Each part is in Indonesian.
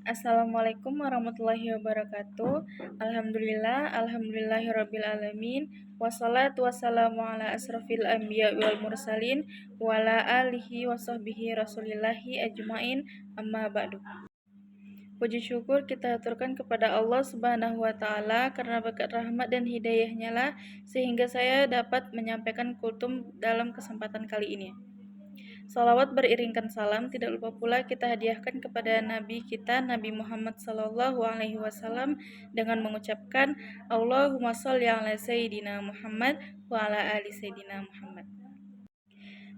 Assalamualaikum warahmatullahi wabarakatuh. Alhamdulillahirabbil alamin. Wassalatu wassalamu ala asrofil anbiya wal mursalin wa ala alihi wa sahbihi rasulillahi ajmain. Amma ba'du. Puji syukur kita aturkan kepada Allah Subhanahu wa taala karena berkat rahmat dan hidayahnya lah sehingga saya dapat menyampaikan kultum dalam kesempatan kali ini. Salawat beriringkan salam tidak lupa pula kita hadiahkan kepada Nabi kita Nabi Muhammad SAW dengan mengucapkan Allahumma sholli ala Sayyidina Muhammad wa ala ali Sayyidina Muhammad.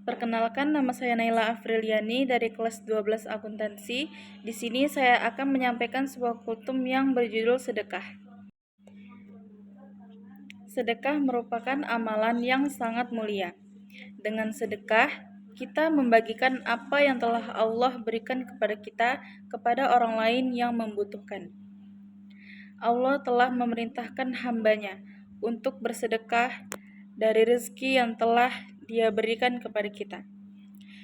Perkenalkan, nama saya Naila Afriliani dari kelas 12 akuntansi. Di sini saya akan menyampaikan sebuah kultum yang berjudul sedekah. Sedekah merupakan amalan yang sangat mulia. Dengan sedekah, kita membagikan apa yang telah Allah berikan kepada kita kepada orang lain yang membutuhkan. Allah telah memerintahkan hamba-Nya untuk bersedekah dari rezeki yang telah Dia berikan kepada kita,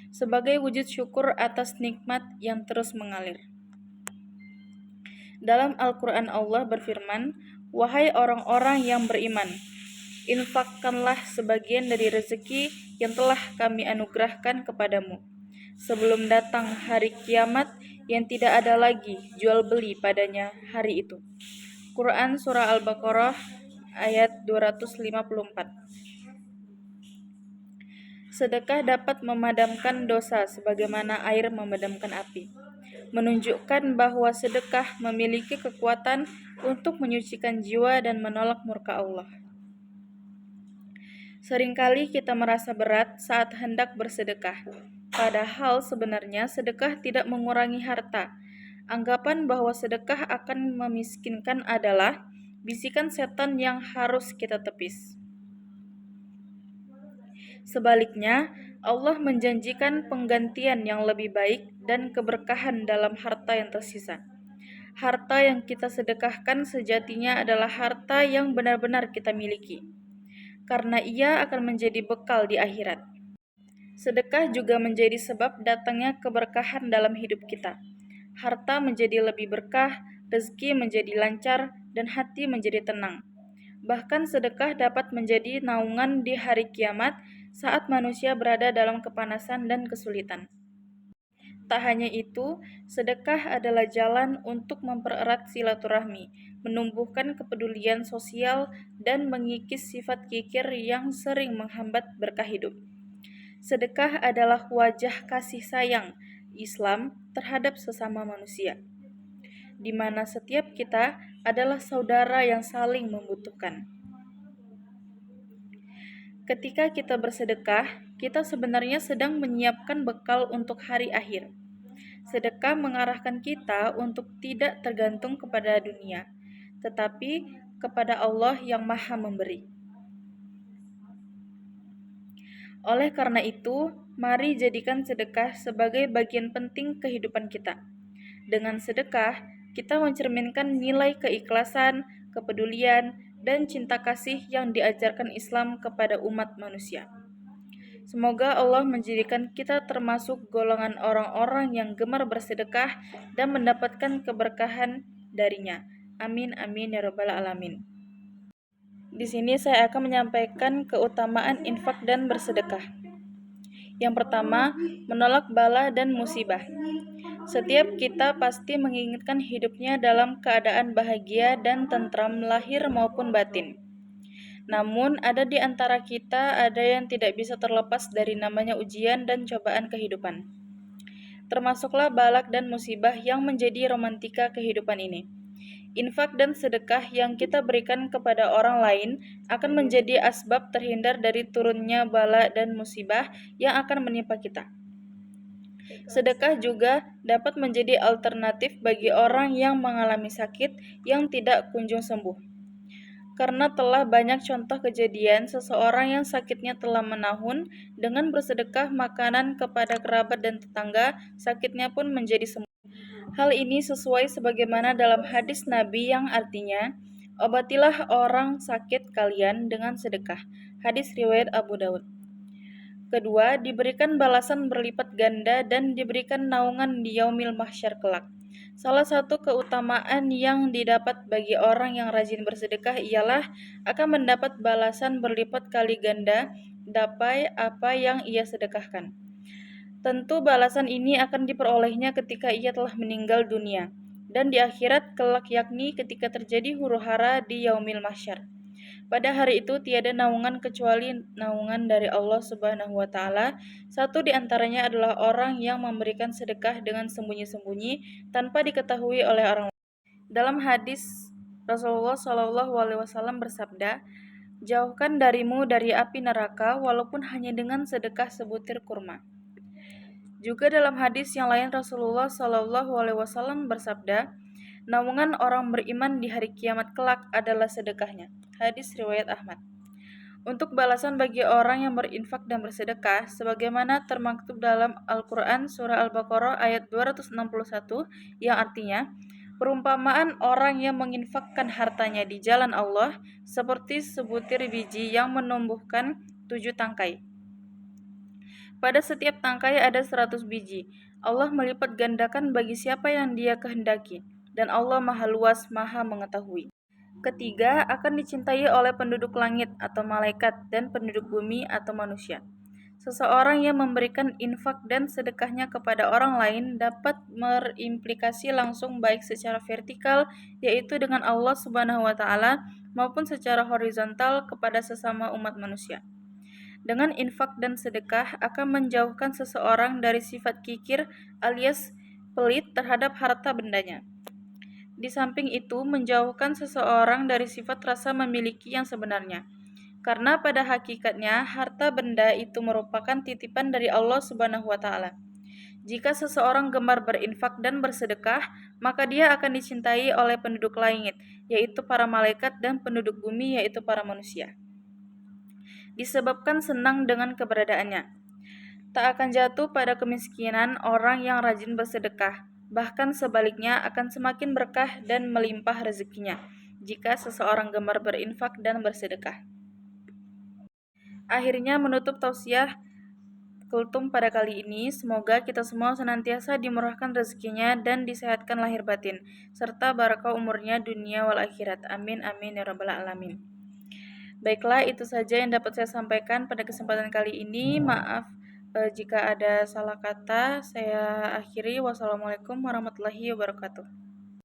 sebagai wujud syukur atas nikmat yang terus mengalir. Dalam Al-Quran Allah berfirman, "Wahai orang-orang yang beriman, infakkanlah sebagian dari rezeki yang telah kami anugerahkan kepadamu, sebelum datang hari kiamat yang tidak ada lagi jual beli padanya hari itu." Quran Surah Al-Baqarah ayat 254. Sedekah dapat memadamkan dosa sebagaimana air memadamkan api, menunjukkan bahwa sedekah memiliki kekuatan untuk menyucikan jiwa dan menolak murka Allah. Seringkali kita merasa berat saat hendak bersedekah, padahal sebenarnya sedekah tidak mengurangi harta. Anggapan bahwa sedekah akan memiskinkan adalah bisikan setan yang harus kita tepis. Sebaliknya, Allah menjanjikan penggantian yang lebih baik dan keberkahan dalam harta yang tersisa. Harta yang kita sedekahkan sejatinya adalah harta yang benar-benar kita miliki, karena ia akan menjadi bekal di akhirat. Sedekah juga menjadi sebab datangnya keberkahan dalam hidup kita. Harta menjadi lebih berkah, rezeki menjadi lancar, dan hati menjadi tenang. Bahkan sedekah dapat menjadi naungan di hari kiamat saat manusia berada dalam kepanasan dan kesulitan. Tak hanya itu, sedekah adalah jalan untuk mempererat silaturahmi, menumbuhkan kepedulian sosial, dan mengikis sifat kikir yang sering menghambat berkah hidup. Sedekah adalah wajah kasih sayang Islam terhadap sesama manusia, di mana setiap kita adalah saudara yang saling membutuhkan. Ketika kita bersedekah, kita sebenarnya sedang menyiapkan bekal untuk hari akhir. Sedekah mengarahkan kita untuk tidak tergantung kepada dunia, tetapi kepada Allah yang Maha Memberi. Oleh karena itu, mari jadikan sedekah sebagai bagian penting kehidupan kita. Dengan sedekah, kita mencerminkan nilai keikhlasan, kepedulian, dan cinta kasih yang diajarkan Islam kepada umat manusia. Semoga Allah menjadikan kita termasuk golongan orang-orang yang gemar bersedekah dan mendapatkan keberkahan darinya. Amin amin ya rabbal alamin. Di sini saya akan menyampaikan keutamaan infak dan bersedekah. Yang pertama, menolak bala dan musibah. Setiap kita pasti menginginkan hidupnya dalam keadaan bahagia dan tentram lahir maupun batin. Namun, ada di antara kita ada yang tidak bisa terlepas dari namanya ujian dan cobaan kehidupan. Termasuklah balak dan musibah yang menjadi romantika kehidupan ini. Infak dan sedekah yang kita berikan kepada orang lain akan menjadi asbab terhindar dari turunnya bala dan musibah yang akan menimpa kita. Sedekah juga dapat menjadi alternatif bagi orang yang mengalami sakit yang tidak kunjung sembuh. Karena telah banyak contoh kejadian seseorang yang sakitnya telah menahun, dengan bersedekah makanan kepada kerabat dan tetangga, sakitnya pun menjadi sembuh. Hal ini sesuai sebagaimana dalam hadis Nabi yang artinya, "Obatilah orang sakit kalian dengan sedekah." Hadis riwayat Abu Daud. Kedua, diberikan balasan berlipat ganda dan diberikan naungan di yaumil mahsyar kelak. Salah satu keutamaan yang didapat bagi orang yang rajin bersedekah ialah akan mendapat balasan berlipat kali ganda dapai apa yang ia sedekahkan. Tentu balasan ini akan diperolehnya ketika ia telah meninggal dunia dan di akhirat kelak, yakni ketika terjadi huru-hara di yaumil mahsyar. Pada hari itu tiada naungan kecuali naungan dari Allah Subhanahu wa taala. Satu di antaranya adalah orang yang memberikan sedekah dengan sembunyi-sembunyi tanpa diketahui oleh orang lain. Dalam hadis Rasulullah Shallallahu alaihi wasallam bersabda, "Jauhkan darimu dari api neraka walaupun hanya dengan sedekah sebutir kurma." Juga dalam hadis yang lain Rasulullah Shallallahu alaihi wasallam bersabda, "Naungan orang beriman di hari kiamat kelak adalah sedekahnya." Hadis riwayat Ahmad. Untuk balasan bagi orang yang berinfak dan bersedekah, sebagaimana termaktub dalam Al-Quran Surah Al-Baqarah ayat 261, yang artinya, perumpamaan orang yang menginfakkan hartanya di jalan Allah seperti sebutir biji yang menumbuhkan 7 tangkai. Pada setiap tangkai ada 100 biji. Allah melipat gandakan bagi siapa yang Dia kehendaki, dan Allah Maha Luas, Maha Mengetahui. Ketiga, akan dicintai oleh penduduk langit atau malaikat dan penduduk bumi atau manusia. Seseorang yang memberikan infak dan sedekahnya kepada orang lain dapat berimplikasi langsung baik secara vertikal, yaitu dengan Allah Subhanahu wa taala, maupun secara horizontal kepada sesama umat manusia. Dengan infak dan sedekah akan menjauhkan seseorang dari sifat kikir alias pelit terhadap harta bendanya. Di samping itu, menjauhkan seseorang dari sifat rasa memiliki yang sebenarnya. Karena pada hakikatnya, harta benda itu merupakan titipan dari Allah Subhanahu wa taala. Jika seseorang gemar berinfak dan bersedekah, maka dia akan dicintai oleh penduduk langit, yaitu para malaikat, dan penduduk bumi, yaitu para manusia. Disebabkan senang dengan keberadaannya. Tak akan jatuh pada kemiskinan orang yang rajin bersedekah, bahkan sebaliknya akan semakin berkah dan melimpah rezekinya jika seseorang gemar berinfak dan bersedekah. Akhirnya menutup tausiah kultum pada kali ini, semoga kita semua senantiasa dimurahkan rezekinya dan disehatkan lahir batin, serta barakah umurnya dunia wal akhirat. Amin amin ya rabbal alamin. Baiklah, itu saja yang dapat saya sampaikan pada kesempatan kali ini. Maaf jika ada salah kata. Saya akhiri. Wassalamualaikum warahmatullahi wabarakatuh.